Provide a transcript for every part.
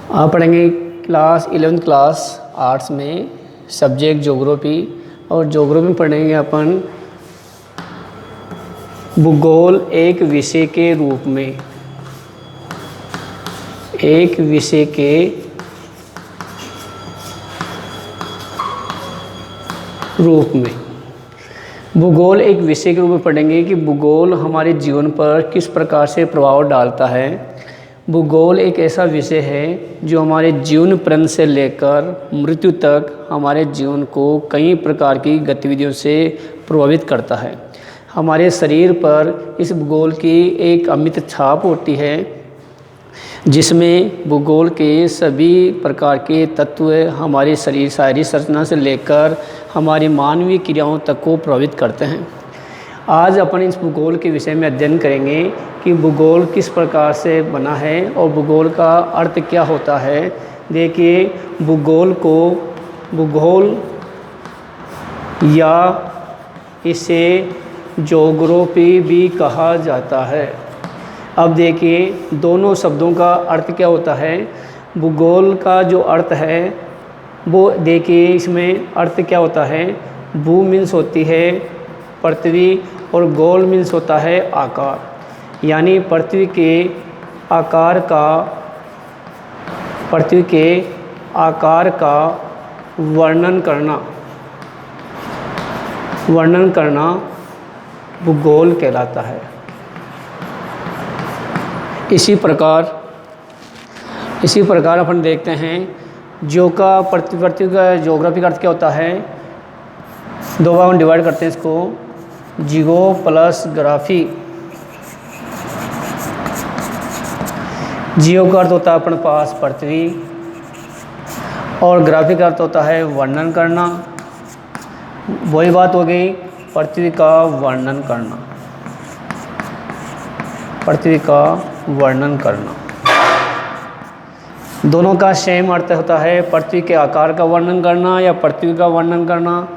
आप पढ़ेंगे class 11th class arts में सब्जेक्ट ज्योग्राफी, और ज्योग्राफी में पढ़ेंगे अपन भूगोल एक विषय के रूप में। एक विषय के रूप में भूगोल एक विषय के रूप में पढ़ेंगे कि भूगोल हमारे जीवन पर किस प्रकार से प्रभाव डालता है। भूगोल एक ऐसा विषय है जो हमारे जीवन पर्यंत से लेकर मृत्यु तक हमारे जीवन को कई प्रकार की गतिविधियों से प्रभावित करता है। हमारे शरीर पर इस भूगोल की एक अमिट छाप होती है, जिसमें भूगोल के सभी प्रकार के तत्व हमारी शरीर शारीरिक संरचना से लेकर हमारी मानवीय क्रियाओं तक को प्रभावित करते हैं। आज अपन इस भूगोल के विषय में अध्ययन करेंगे कि भूगोल किस प्रकार से बना है और भूगोल का अर्थ क्या होता है। देखिए, भूगोल या इसे ज्योग्राफी भी कहा जाता है। अब देखिए, दोनों शब्दों का अर्थ क्या होता है। भूगोल का जो अर्थ है वो देखिए, इसमें अर्थ क्या होता है। भू मीन्स होती है पृथ्वी और गोल मीन्स होता है आकार, यानी पृथ्वी के आकार का वर्णन करना भूगोल कहलाता है। इसी प्रकार अपन देखते हैं पृथ्वी का ज्योग्राफी का अर्थ क्या होता है। दो भाग में डिवाइड करते हैं इसको, जियो प्लस ग्राफी। जियो का अर्थ होता है अपने पास पृथ्वी, और ग्राफी का अर्थ होता है वर्णन करना। वही बात हो गई, पृथ्वी का वर्णन करना। दोनों का सेम अर्थ होता है, पृथ्वी के आकार का वर्णन करना या पृथ्वी का वर्णन करना,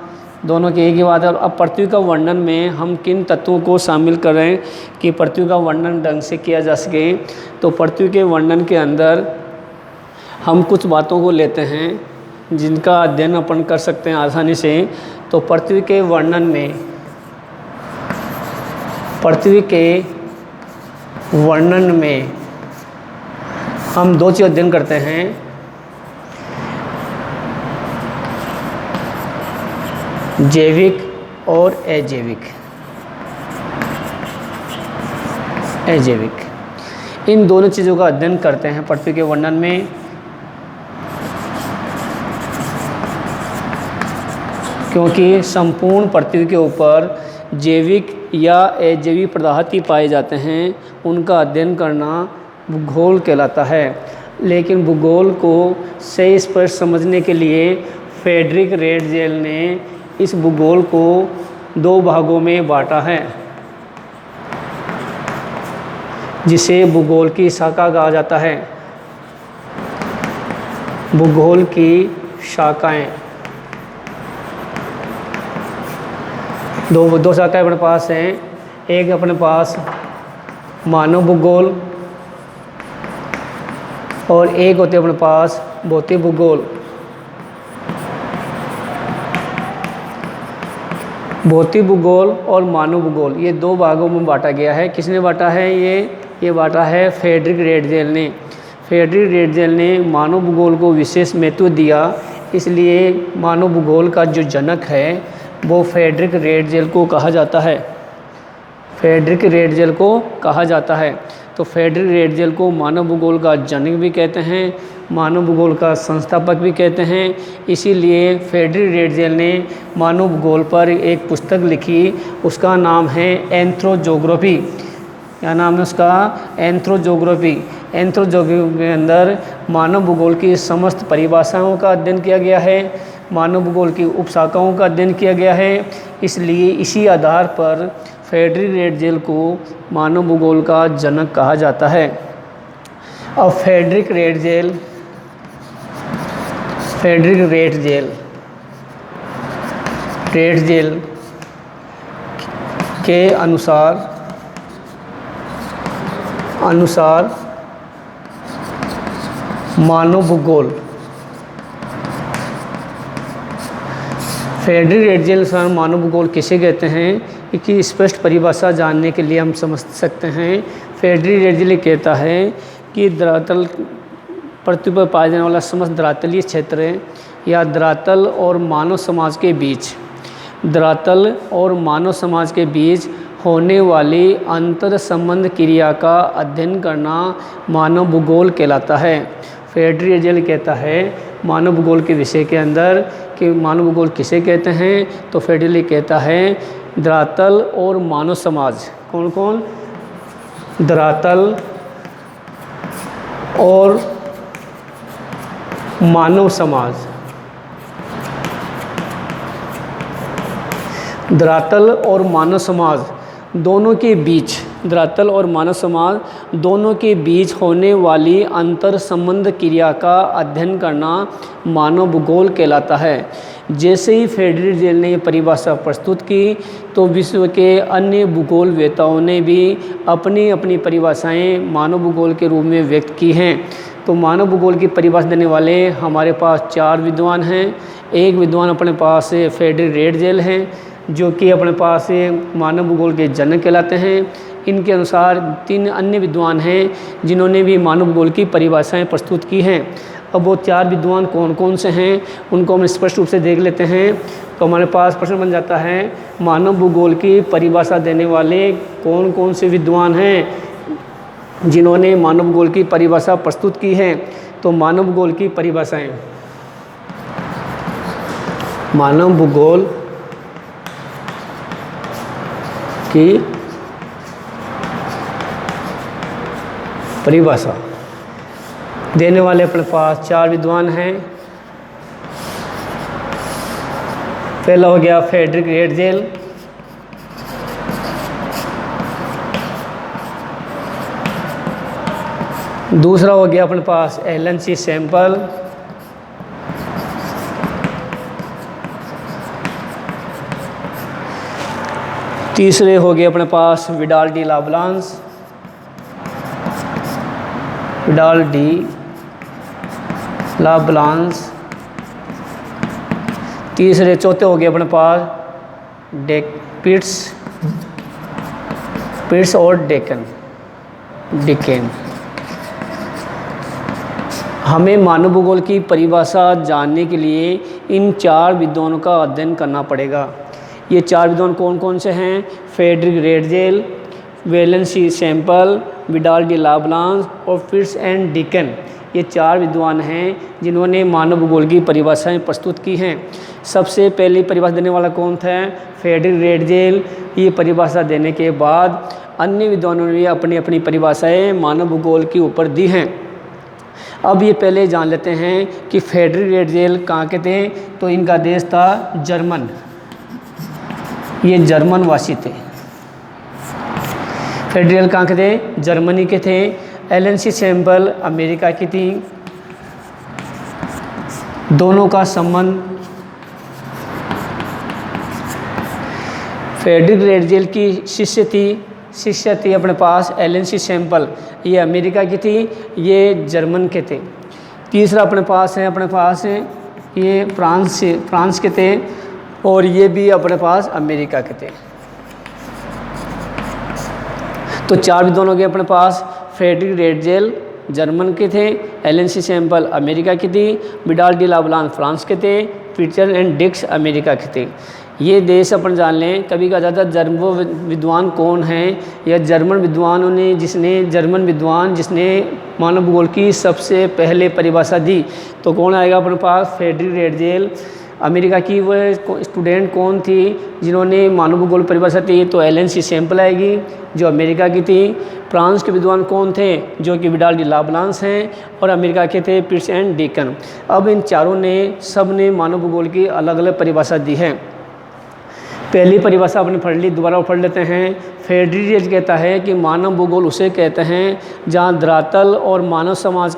दोनों की एक ही बात है। अब पृथ्वी का वर्णन में हम किन तत्वों को शामिल करें कि पृथ्वी का वर्णन ढंग से किया जा सके। तो पृथ्वी के वर्णन के अंदर हम कुछ बातों को लेते हैं जिनका अध्ययन अपन कर सकते हैं आसानी से। तो पृथ्वी के वर्णन में हम दो चीज़ अध्ययन करते हैं। जैविक और अजैविक, इन दोनों चीज़ों का अध्ययन करते हैं पृथ्वी के वर्णन में। क्योंकि संपूर्ण पृथ्वी के ऊपर जैविक या अजैविक पदार्थ ही पाए जाते हैं, उनका अध्ययन करना भूगोल कहलाता है। लेकिन भूगोल को सही स्पष्ट समझने के लिए फ्रेडरिक रेडजेल ने इस भूगोल को दो भागों में बांटा है, जिसे भूगोल की शाखा कहा जाता है। भूगोल की शाखाएं, दो शाखाएं अपने पास हैं। एक अपने पास मानव भूगोल और एक होते अपने पास भौतिक भूगोल। भौतिक भूगोल और मानव भूगोल, ये दो भागों में बांटा गया है। किसने बांटा है? ये बांटा है फ्रेडरिक रेडजेल ने। फ्रेडरिक रेडजेल ने मानव भूगोल को विशेष महत्व दिया, इसलिए मानव भूगोल का जो जनक है वो फ्रेडरिक रेडजेल को कहा जाता है। तो फ्रेडरिक रेडजेल को मानव भूगोल का जनक भी कहते हैं, मानव भूगोल का संस्थापक भी कहते हैं। इसीलिए फ्रेडरिक रेडजेल ने मानव भूगोल पर एक पुस्तक लिखी, उसका नाम है एंथ्रोज्योग्राफी। क्या नाम है उसका? एंथ्रोज्योग्राफी। एंथ्रोज्योग्राफी के अंदर मानव भूगोल की समस्त परिभाषाओं का अध्ययन किया गया है, मानव भूगोल की उपशाखाओं का अध्ययन किया गया है। इसलिए इसी आधार पर फ्रेडरिक रेडजेल को मानव भूगोल का जनक कहा जाता है। अब फ्रेडरिक रेडजेल के अनुसार मानव भूगोल। फेडरिक रेटजेल सर मानव भूगोल किसे कहते हैं, इसकी स्पष्ट परिभाषा जानने के लिए हम समझ सकते हैं। फेडरिक रेटजेल कहता है कि धरातल पृथ्वी पर पाया जाने वाला समस्त धरातलीय क्षेत्र या धरातल और मानव समाज के बीच, धरातल और मानव समाज के बीच होने वाली अंतर संबंध क्रिया का अध्ययन करना मानव भूगोल कहलाता है। फेडरिक रेटजेल कहता है मानव भूगोल के विषय के अंदर कि मानव भूगोल किसे कहते हैं, तो फेडरिक रेटजेल कहता है धरातल और मानव समाज। कौन कौन? धरातल और मानव समाज। धरातल और मानव समाज दोनों के बीच, धरातल और मानव समाज दोनों के बीच होने वाली अंतर संबंध क्रिया का अध्ययन करना मानव भूगोल कहलाता है। जैसे ही फेडरिक रेटजेल ने परिभाषा प्रस्तुत की तो विश्व के अन्य भूगोलवेताओं ने भी अपनी अपनी परिभाषाएं मानव भूगोल के रूप में व्यक्त की हैं। तो मानव भूगोल की परिभाषा देने वाले हमारे पास 4 विद्वान हैं। एक विद्वान अपने पास फेडरिक रेटजेल हैं, जो कि अपने पास मानव भूगोल के जनक कहलाते हैं। इनके अनुसार 3 अन्य विद्वान हैं जिन्होंने भी मानव भूगोल की परिभाषाएं प्रस्तुत की हैं। अब वो 4 विद्वान कौन कौन से हैं उनको हम स्पष्ट रूप से देख लेते हैं। तो हमारे पास प्रश्न बन जाता है मानव भूगोल की परिभाषा देने वाले कौन कौन से विद्वान हैं जिन्होंने मानव भूगोल की परिभाषा प्रस्तुत की है। तो मानव भूगोल की परिभाषाएं, मानव भूगोल की परिभाषा देने वाले अपने पास 4 विद्वान हैं। पहला हो गया फेडरिक रेटजेल, दूसरा हो गया अपने पास एलन सी सैंपल, तीसरे हो गए अपने पास विडाल डी लाब्लांस, विडाल डी लाब्लांस, तीसरे चौथे हो गए अपने पास पिट्स और डिकेन। हमें मानव भूगोल की परिभाषा जानने के लिए इन 4 विद्वानों का अध्ययन करना पड़ेगा। ये 4 विद्वान कौन कौन से हैं? Frederick Ratzel, Elon C Semple, Vidal de लाब्लांस और पिट्स एंड डिकेन। ये 4 विद्वान हैं जिन्होंने मानव भूगोल की परिभाषाएं प्रस्तुत की हैं। सबसे पहली परिभाषा देने वाला कौन था? Friedrich Ratzel. ये परिभाषा देने के बाद अन्य विद्वानों ने भी अपनी अपनी परिभाषाएं मानव भूगोल के ऊपर दी हैं। अब ये पहले जान लेते हैं कि फेडरिक रेटजेल कहाँ के थे। तो इनका देश था जर्मन, ये जर्मन वासी थे। फेडरिक कहाँ के थे? जर्मनी के थे। एलन सी सैंपल अमेरिका की थी। दोनों का संबंध फेडरिक रेटजेल की शिष्य थी अपने पास एलन सी सैंपल, ये अमेरिका की थी, ये जर्मन के थे। तीसरा अपने पास है ये फ्रांस के थे और ये भी अपने पास अमेरिका के थे। तो 4 विद्वान हो गए अपने पास। फेडरिक रेटजेल जर्मन के थे, एलन सी सैंपल अमेरिका की थी, विडाल डी लाब्लांस फ्रांस के थे, पिट्स एंड डिक्स अमेरिका के थे। ये देश अपन जान लें। कभी कहा जाता है जर्मन विद्वान कौन हैं, या जर्मन विद्वान जिसने मानव भूगोल की सबसे पहले परिभाषा दी। तो कौन आएगा अपने पास? Frederick Ratzel. अमेरिका की वो स्टूडेंट कौन थी जिन्होंने मानव भूगोल परिभाषा दी? तो एलन सी सैंपल आएगी जो अमेरिका की थी। फ्रांस के विद्वान कौन थे? जो कि विडाल डी लाब्लांस हैं। और अमेरिका के थे पिट्स एंड डिकेन। अब इन चारों ने सब ने मानव भूगोल की अलग अलग परिभाषा दी है। पहली परिभाषा आपने पढ़ ली, दोबारा पढ़ लेते हैं। फेडरिक रेटजेल कहता है कि मानव भूगोल उसे कहते हैं जहाँ धरातल और मानव समाज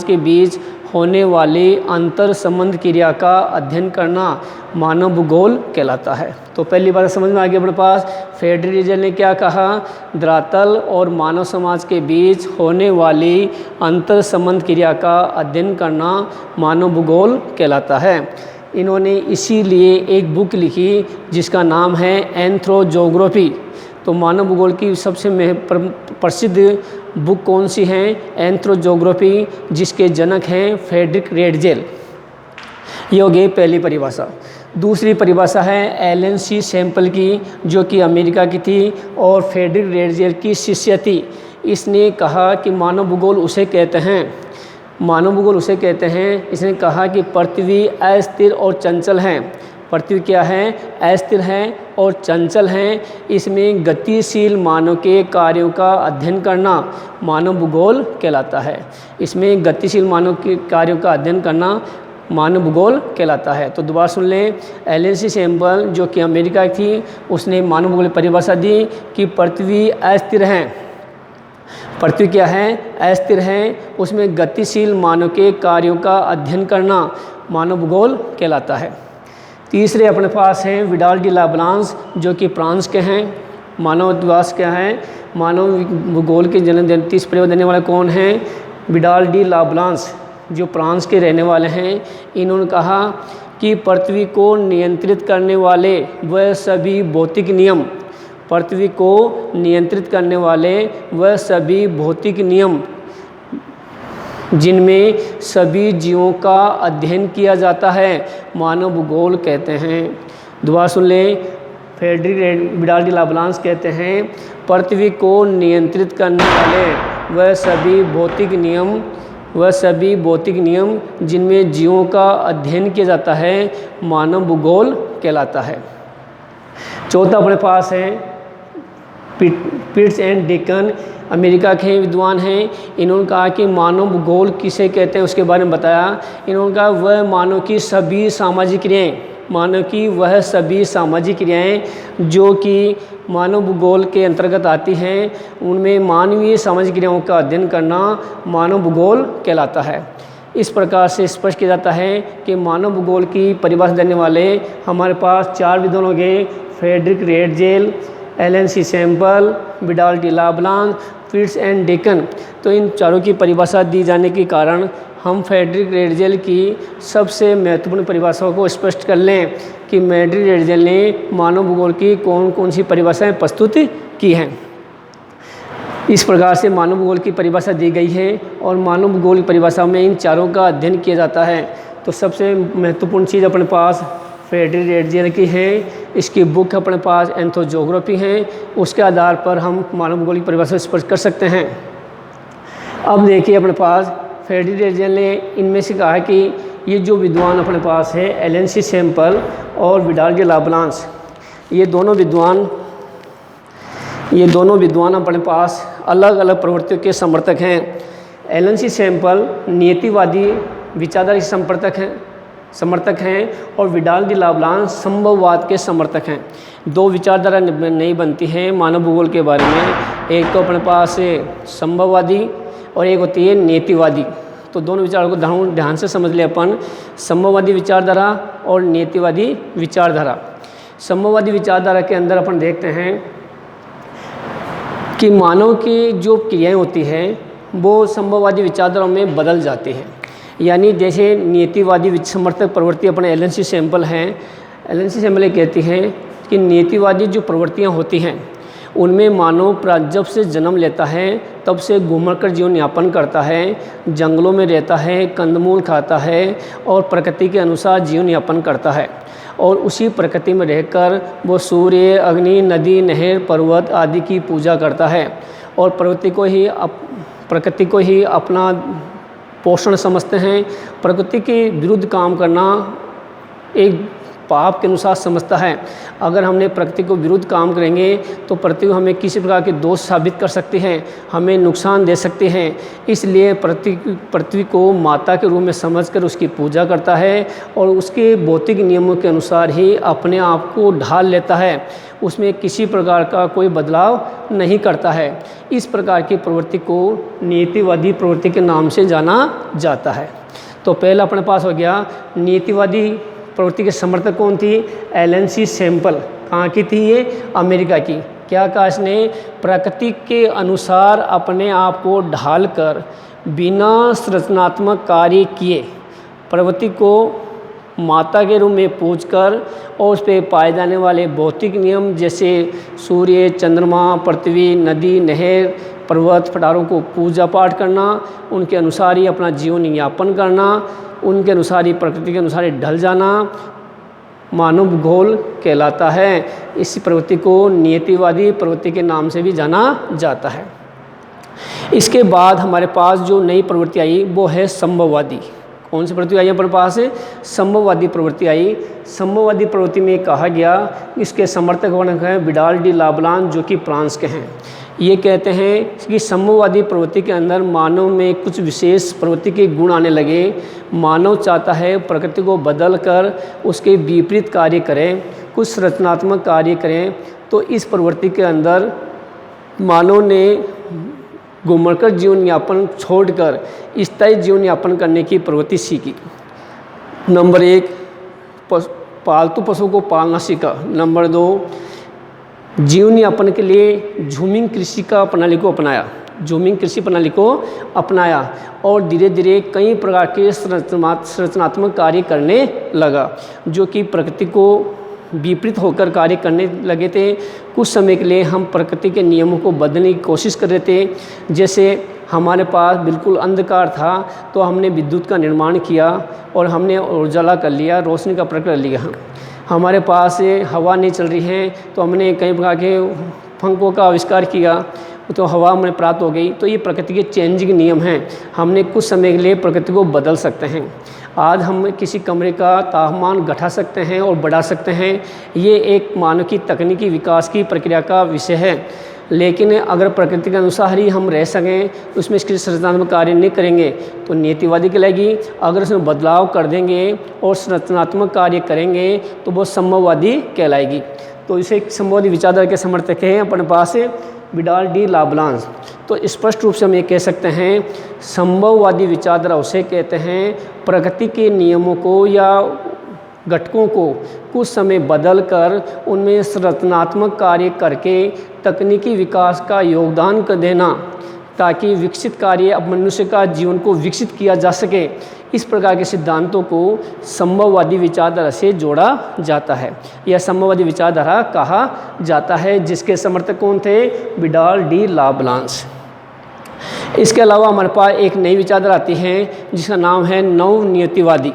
के बीच होने वाली अंतर संबंध क्रिया का अध्ययन करना मानव भूगोल कहलाता है। तो पहली बात समझ में आ गई अपने पास, फेडरल रीजन ने क्या कहा, धरातल और मानव समाज के बीच होने वाली अंतर संबंध क्रिया का अध्ययन करना मानव भूगोल कहलाता है। इन्होंने इसीलिए एक बुक लिखी जिसका नाम है एंथ्रोजोग्राफी। तो मानव भूगोल की सबसे प्रसिद्ध बुक कौन सी है, एंथ्रोजोग्राफी, जिसके जनक हैं फ्रेडरिक रेडजेल। ये हो गई पहली परिभाषा। दूसरी परिभाषा है एलन सी सैंपल की, जो कि अमेरिका की थी और फ्रेडरिक रेडजेल की शिष्य थी। इसने कहा कि मानव भूगोल उसे कहते हैं, इसने कहा कि पृथ्वी अस्थिर और चंचल है। पृथ्वी क्या है, अस्थिर है और चंचल है। इसमें गतिशील मानव के कार्यों का अध्ययन करना मानव भूगोल कहलाता है। इसमें गतिशील मानव के कार्यों का अध्ययन करना मानव भूगोल कहलाता है। तो दोबारा सुन लें, एलन सी सैंपल जो कि अमेरिका की थी, उसने मानव भूगोल की परिभाषा दी कि पृथ्वी अस्थिर है। पृथ्वी क्या है, अस्थिर है। उसमें गतिशील मानव के कार्यों का अध्ययन करना मानव भूगोल कहलाता है। तीसरे अपने पास हैं विडाल डी लाब्लांस, जो कि फ्रांस के हैं। मानव दिवस क्या है, मानव भूगोल के जन्म 30 प्रयोग देने वाले कौन हैं, विडाल डी लाब्लांस, जो फ्रांस के रहने वाले हैं। इन्होंने कहा कि पृथ्वी को नियंत्रित करने वाले वह सभी भौतिक नियम, पृथ्वी को नियंत्रित करने वाले वह सभी भौतिक नियम जिनमें सभी जीवों का अध्ययन किया जाता है मानव भूगोल कहते हैं। दोबारा सुन लें, फ्रेडरिक विडाल डी लाब्लांस कहते हैं पृथ्वी को नियंत्रित करने वाले वह सभी भौतिक नियम जिनमें जीवों का अध्ययन किया जाता है मानव भूगोल कहलाता है। चौथा अपने पास है पिट्स एंड डेकन, अमेरिका के विद्वान हैं। इन्होंने कहा कि मानव भूगोल किसे कहते हैं उसके बारे में बताया। इन्होंने कहा वह मानव की सभी सामाजिक क्रियाएं जो कि मानव भूगोल के अंतर्गत आती हैं, उनमें मानवीय सामाजिक क्रियाओं का अध्ययन करना मानव भूगोल कहलाता है। इस प्रकार से स्पष्ट किया जाता है कि मानव भूगोल की परिभाषा देने वाले हमारे पास 4 विद्वान हो गए, Frederick Ratzel, Ellen C Semple, Vidal de la Blache, Pitts and Deacon. तो इन चारों की परिभाषा दी जाने के कारण हम फ्रेडरिक रेडजेल की सबसे महत्वपूर्ण परिभाषाओं को स्पष्ट कर लें कि फ्रेडरिक रेडजेल ने मानव भूगोल की कौन कौन सी परिभाषाएं प्रस्तुत की हैं। इस प्रकार से मानव भूगोल की परिभाषा दी गई है और मानव भूगोल की परिभाषा में इन चारों का अध्ययन किया जाता है। तो सबसे महत्वपूर्ण चीज़ अपने पास फ्रेडरिक रेडजेल की है, इसकी बुक अपने पास एंथ्रोजोग्राफी है। उसके आधार पर हम मानव भूगोल की परिभाषा स्पष्ट कर सकते हैं। अब देखिए अपने पास फ्रेडरिक रेडजेल ने इनमें से कहा कि ये जो विद्वान अपने पास है एलन सी सैंपल और विडाल डी लाब्लांस, ये दोनों विद्वान अपने पास अलग अलग प्रवृत्तियों के समर्थक हैं। एलन सी सैंपल नीतिवादी विचारधारा के समर्थक हैं और विडाल डी लाब्लांस संभववाद के समर्थक हैं। 2 विचारधारा नहीं बनती हैं मानव भूगोल के बारे में, एक तो अपने पास संभववादी और एक होती है नीतिवादी। तो दोनों विचारों को ध्यान से समझ ले अपन, संभववादी विचारधारा और नीतिवादी विचारधारा। संभववादी विचारधारा के अंदर अपन देखते हैं कि मानव की जो क्रियाएं होती हैं वो संभववादी विचारधाराओं में बदल जाती हैं। यानी जैसे नीतिवादी समर्थक प्रवृत्ति अपने एलन सी सैंपल हैं, एलन सी सैंपल ये कहती हैं कि नीतिवादी जो प्रवृत्तियां होती हैं उनमें मानव जब से जन्म लेता है तब से घूम कर जीवन यापन करता है, जंगलों में रहता है, कंदमूल खाता है और प्रकृति के अनुसार जीवन यापन करता है और उसी प्रकृति में रहकर वो सूर्य, अग्नि, नदी, नहर, पर्वत आदि की पूजा करता है और प्रकृति को ही अपना पोषण समझते हैं। प्रकृति के विरुद्ध काम करना एक पाप के अनुसार समझता है। अगर हमने प्रकृति को विरुद्ध काम करेंगे तो प्रकृति हमें किसी प्रकार के दोष साबित कर सकती है, हमें नुकसान दे सकती हैं। इसलिए पृथ्वी को माता के रूप में समझकर उसकी पूजा करता है और उसके भौतिक नियमों के अनुसार ही अपने आप को ढाल लेता है, उसमें किसी प्रकार का कोई बदलाव नहीं करता है। इस प्रकार की प्रवृत्ति को नीतिवादी प्रवृत्ति के नाम से जाना जाता है। तो पहला अपने पास हो गया नीतिवादी प्रवृत्ति के समर्थक कौन थी? Elon C sample. कहाँ की थी ये? अमेरिका की। क्या कहा इसने? प्रकृति के अनुसार अपने आप को ढालकर बिना रचनात्मक कार्य किए प्रवृत्ति को माता के रूप में पूजकर और उस पर पाए जाने वाले भौतिक नियम जैसे सूर्य, चंद्रमा, पृथ्वी, नदी, नहर, पर्वत, पठारों को पूजा पाठ करना, उनके अनुसार ही अपना जीवन यापन करना, उनके अनुसार ही प्रकृति के अनुसार ही ढल जाना मानव भूगोल कहलाता है। इस प्रवृत्ति को नियतिवादी प्रवृत्ति के नाम से भी जाना जाता है। इसके बाद हमारे पास जो नई प्रवृत्ति आई वो है संभववादी। कौन सी प्रवृत्ति आई हमारे पास? संभववादी प्रवृत्ति आई। संभववादी प्रवृत्ति में कहा गया इसके समर्थक वर्णक हैं विडाल डी लाब्लांस जो कि फ्रांस के हैं। ये कहते हैं कि संभववादी प्रवृत्ति के अंदर मानव में कुछ विशेष प्रवृत्ति के गुण आने लगे। मानव चाहता है प्रकृति को बदल कर उसके विपरीत कार्य करें, कुछ रचनात्मक कार्य करें। तो इस प्रवृत्ति के अंदर मानव ने घूमकर जीवन यापन छोड़कर स्थायी जीवन यापन करने की प्रवृत्ति सीखी। नंबर 1, पालतू पशुओं को पालना सीखा। नंबर 2, जीवन यापन के लिए झूमिंग कृषि का प्रणाली को अपनाया। झूमिंग कृषि प्रणाली को अपनाया और धीरे धीरे कई प्रकार के रचनात्मक कार्य करने लगा जो कि प्रकृति को विपरीत होकर कार्य करने लगे थे। कुछ समय के लिए हम प्रकृति के नियमों को बदलने की कोशिश कर रहे थे। जैसे हमारे पास बिल्कुल अंधकार था तो हमने विद्युत का निर्माण किया और हमने उजाला कर लिया, रोशनी का प्रयोग कर लिया। हमारे पास हवा नहीं चल रही है तो हमने कई प्रकार के पंखों का आविष्कार किया तो हवा हमें प्राप्त हो गई। तो ये प्रकृति के चेंजिंग नियम हैं। हमने कुछ समय के लिए प्रकृति को बदल सकते हैं। आज हम किसी कमरे का तापमान घटा सकते हैं और बढ़ा सकते हैं। ये एक मानव की तकनीकी विकास की प्रक्रिया का विषय है। लेकिन अगर प्रकृति के अनुसार ही हम रह सकें तो उसमें इसके रचनात्मक कार्य नहीं करेंगे तो नीतिवादी कहलाएगी। अगर उसमें बदलाव कर देंगे और रचनात्मक कार्य करेंगे तो वो संभववादी कहलाएगी। तो इसे संभववादी विचारधारा के समर्थक हैं अपने पास विडाल डी लाब्लांस। तो स्पष्ट रूप से हम ये कह सकते हैं संभववादी विचारधारा उसे कहते हैं प्रकृति के नियमों को या घटकों को कुछ समय बदल कर उनमें रचनात्मक कार्य करके तकनीकी विकास का योगदान कर देना ताकि विकसित कार्य अब मनुष्य का जीवन को विकसित किया जा सके। इस प्रकार के सिद्धांतों को संभववादी विचारधारा से जोड़ा जाता है या संभववादी विचारधारा कहा जाता है जिसके समर्थक कौन थे? Vidal de la Blache. इसके अलावा हमारे पास एक नई विचारधारा आती है जिसका नाम है नवनियतिवादी।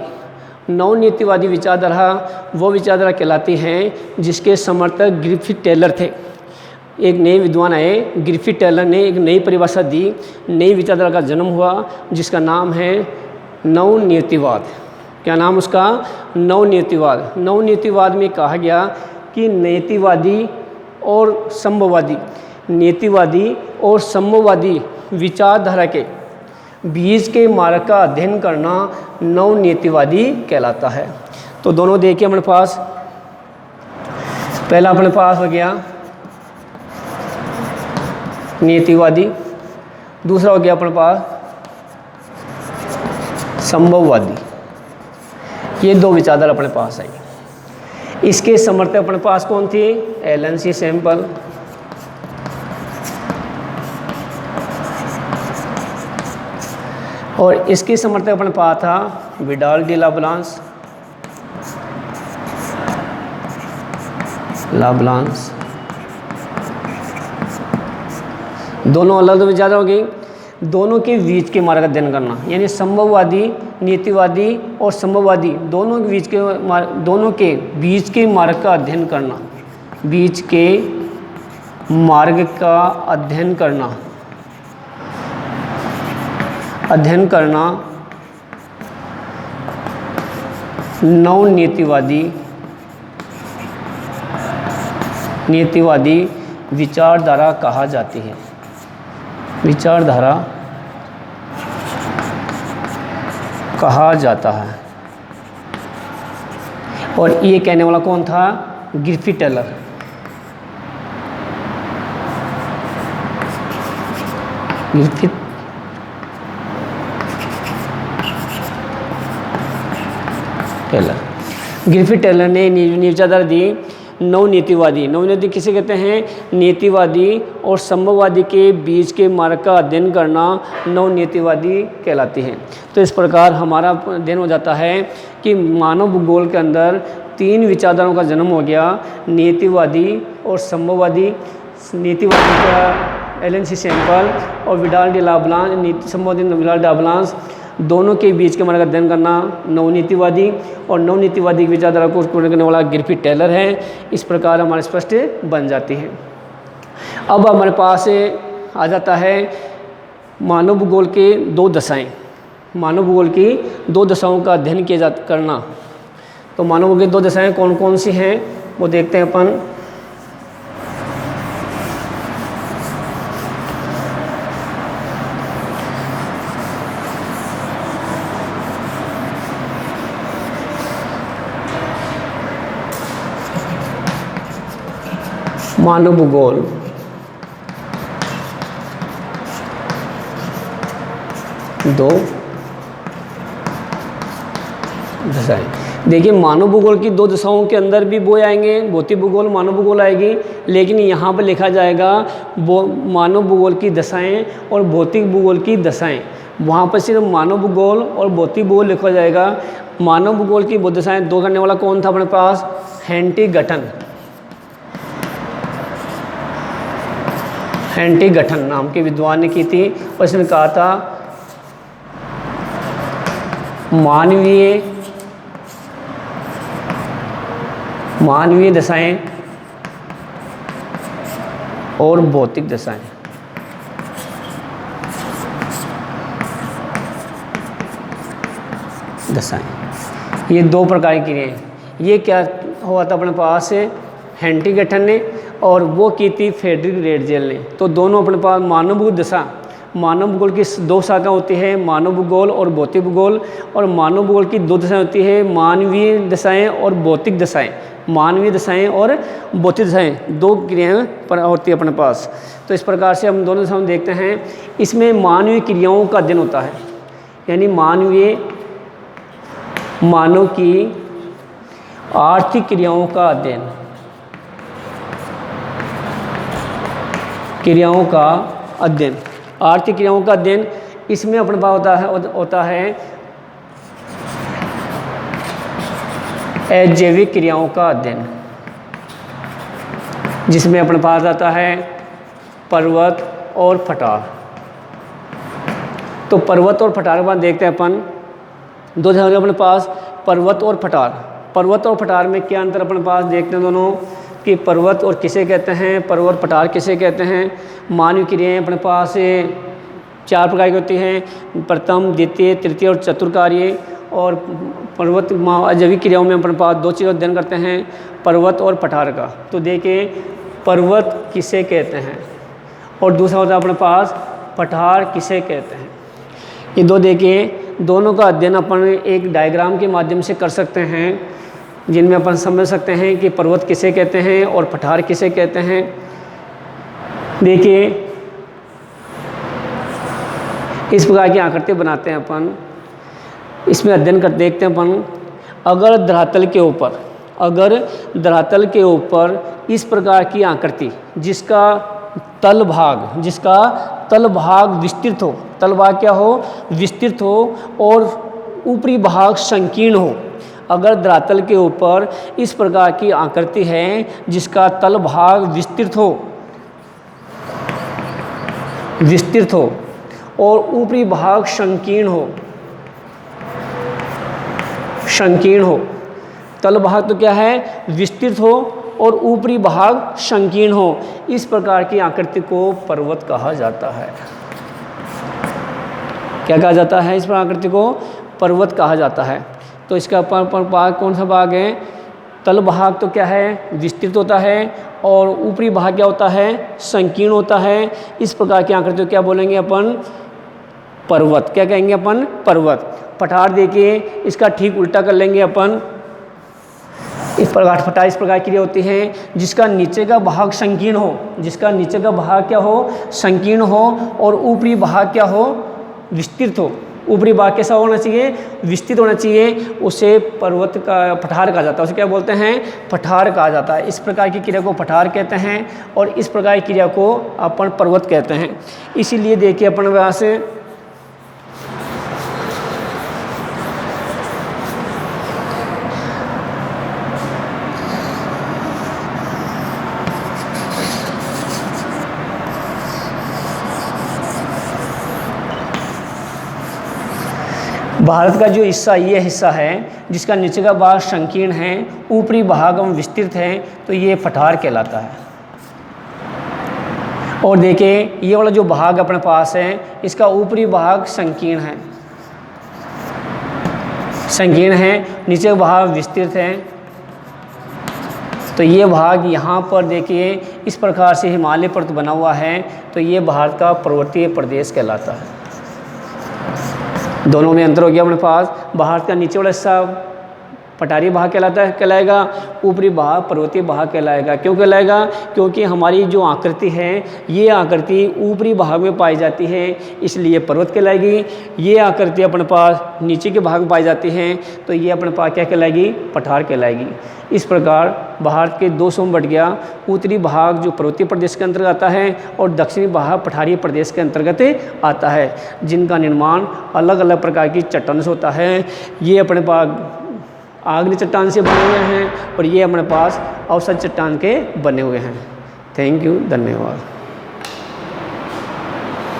नवनियतिवादी विचारधारा वो विचारधारा कहलाती है जिसके समर्थक ग्रिफिथ टेलर थे। एक नए विद्वान आए, ग्रिफिथ टेलर ने एक नई परिभाषा दी, नई विचारधारा का जन्म हुआ जिसका नाम है नवनियतिवाद। क्या नाम उसका? नवनियतिवाद। नवनियतिवाद में कहा गया कि नीतिवादी और संभववादी, नीतिवादी और संभववादी विचारधारा के बीज के मार्ग का अध्ययन करना नवनियतिवादी कहलाता है। तो दोनों देखिए अपने पास, पहला अपने पास हो गया नीतिवादी, दूसरा हो गया अपने पास संभववादी। ये दो विचारधारा अपने पास आई। इसके समर्थक अपने पास कौन थी? Elon C sample. और इसके समर्थक अपने पास था विडाल डी लाब्लांस। दोनों अलग अलग विचारधारा हो गई। दोनों के बीच के मार्ग का अध्ययन करना यानी संभववादी, नीतिवादी और संभववादी दोनों के बीच के मार्ग का अध्ययन करना, बीच के मार्ग का अध्ययन करना नीतिवादी विचारधारा कहा जाती है। विचारधारा कहा जाता है। और ये कहने वाला कौन था? Griffith Taylor. Griffith Taylor. Griffith Taylor ने नीचाधार दी नवनीतिवादी। नवनीति किसे कहते हैं? नीतिवादी और संभववादी के बीच के मार्ग का अध्ययन करना नवनीतिवादी कहलाती है। तो इस प्रकार हमारा अध्ययन हो जाता है कि मानव भूगोल के अंदर 3 विचारधाराओं का जन्म हो गया, नीतिवादी और संभववादी। नीतिवादी का एलन सी सैंपल और विडाल डी लाब्लांस, संभववादी विडाल डी लाब्लांस, दोनों के बीच के मार्ग का अध्ययन करना नवनीतिवादी, और नवनीतिवादी की विचारधारा को पूर्ण करने वाला ग्रिफिथ टेलर है। इस प्रकार हमारे स्पष्ट बन जाती है। अब हमारे पास आ जाता है मानव भूगोल के 2 दशाएं। मानव भूगोल की 2 दशाओं का अध्ययन किया करना। तो मानव भूगोल की 2 दशाएं कौन कौन सी हैं वो देखते हैं अपन। मानव भूगोल दो दशाएं। देखिए, मानव भूगोल की 2 दशाओं के अंदर भी वो आएंगे, भौतिक भूगोल, मानव भूगोल आएगी, लेकिन यहाँ पर लिखा जाएगा वो मानव भूगोल की दशाएं और भौतिक भूगोल की दशाएं। वहाँ पर सिर्फ मानव भूगोल और भौतिक भूगोल लिखा जाएगा। मानव भूगोल की 2 दशाएं 2 करने वाला कौन था अपने पास? हेंटिगटन। हेंटिगटन नाम के विद्वान ने की थी, और इसने कहा था मानवीय दशाएं और भौतिक दशाएं। ये 2 प्रकार की हैं। ये क्या हुआ था अपने पास हेंटिगटन ने, और वो की थी फ्रेडरिक रेडजेल ने। तो दोनों अपने पास मानव भूगोल दशा, मानव भूगोल की 2 शाखा होती है, मानव भूगोल और भौतिक भूगोल। और मानव भूगोल की 2 दशाएं होती है, मानवीय दशाएं और भौतिक दशाएं। मानवीय दशाएं और भौतिक दशाएं 2 क्रियाएं पर होती है अपने पास। तो इस प्रकार से हम दोनों दशाएं देखते हैं। इसमें मानवीय क्रियाओं का अध्ययन होता है, यानी मानव की आर्थिक क्रियाओं का अध्ययन, आर्थिक क्रियाओं का अध्ययन। इसमें अपने पास होता है अजैविक क्रियाओं का अध्ययन, जिसमें अपने पास आता है पर्वत और पठार। तो पर्वत और पठार के बाद देखते हैं अपन 2 जगह अपने पास पर्वत और पठार। पर्वत और पठार में क्या अंतर अपने पास देखते हैं दोनों, कि पर्वत और किसे कहते हैं, पर्वत पठार किसे कहते हैं। मानवीय क्रियाएं अपने पास 4 प्रकार की होती हैं, प्रथम, द्वितीय, तृतीय और चतुर्कार्य। और पर्वत अजैविक क्रियाओं में अपने पास 2 चीज़ अध्ययन करते हैं, पर्वत और पठार का। तो देखिए, पर्वत किसे कहते हैं और दूसरा होता है अपने पास पठार किसे कहते हैं। ये 2 देखिए, दोनों का अध्ययन अपन एक डायग्राम के माध्यम से कर सकते हैं, जिनमें अपन समझ सकते हैं कि पर्वत किसे कहते हैं और पठार किसे कहते हैं। देखिए, इस प्रकार की आकृति बनाते हैं अपन, इसमें अध्ययन कर देखते हैं अपन। अगर धरातल के ऊपर इस प्रकार की आकृति जिसका तल भाग विस्तृत हो, तल भाग क्या हो? विस्तृत हो, और ऊपरी भाग संकीर्ण हो। अगर धरातल के ऊपर इस प्रकार की आकृति है जिसका तल भाग विस्तृत हो और ऊपरी भाग संकीर्ण हो। तल भाग तो क्या है? विस्तृत हो और ऊपरी भाग संकीर्ण हो। इस प्रकार की आकृति को पर्वत कहा जाता है। क्या कहा जाता है? इस प्रकार आकृति को पर्वत कहा जाता है। तो इसका भाग कौन सा भाग है? तल भाग तो क्या है? विस्तृत होता है, और ऊपरी भाग क्या होता है? संकीर्ण होता है। इस प्रकार की आकृति को क्या बोलेंगे अपन? पर्वत। क्या कहेंगे अपन? पर्वत। पठार देखिए, इसका ठीक उल्टा कर लेंगे अपन। इस प्रकार पठार इस प्रकार की होती है जिसका नीचे का भाग संकीर्ण हो, जिसका नीचे का भाग क्या हो? संकीर्ण हो, और ऊपरी भाग क्या हो? विस्तृत हो। ऊपरी भाग कैसा होना चाहिए, विस्तृत होना चाहिए, उसे पर्वत का पठार कहा जाता है। उसे क्या बोलते हैं, पठार कहा जाता है। इस प्रकार की क्रिया को पठार कहते हैं और इस प्रकार की क्रिया को अपन पर्वत कहते हैं। इसीलिए देखिए अपन वहाँ से भारत का जो हिस्सा, ये हिस्सा है जिसका नीचे का भाग संकीर्ण है, ऊपरी भाग में विस्तृत है, तो ये पठार कहलाता है। और देखिए ये वाला जो भाग अपने पास है, इसका ऊपरी भाग संकीर्ण है, नीचे का भाग विस्तृत है। तो ये भाग यहाँ पर देखिए इस प्रकार से हिमालय पर्वत बना हुआ है, तो ये भारत का पर्वतीय प्रदेश कहलाता है। दोनों में अंतर हो गया अपने पास। भारत का नीचे वाला हिस्सा पठारी भाग कहलाएगा, ऊपरी भाग पर्वतीय भाग कहलाएगा। क्यों कहलाएगा, क्योंकि हमारी जो आकृति है ये आकृति ऊपरी भाग में पाई जाती है, इसलिए पर्वत कहलाएगी। ये आकृति अपने पास नीचे के भाग में पाई जाती है, तो ये अपने पास क्या कहलाएगी, पठार कहलाएगी। इस प्रकार भारत के 2 में बट गया। उत्तरी भाग जो पर्वतीय प्रदेश के अंतर्गत आता है और दक्षिणी भाग पठारी प्रदेश के अंतर्गत आता है, जिनका निर्माण अलग अलग प्रकार की चट्टानों से होता है। ये अपने पास आग्नेय चट्टान से बने हुए हैं और ये हमारे पास अवसाद चट्टान के बने हुए हैं। थैंक यू, धन्यवाद।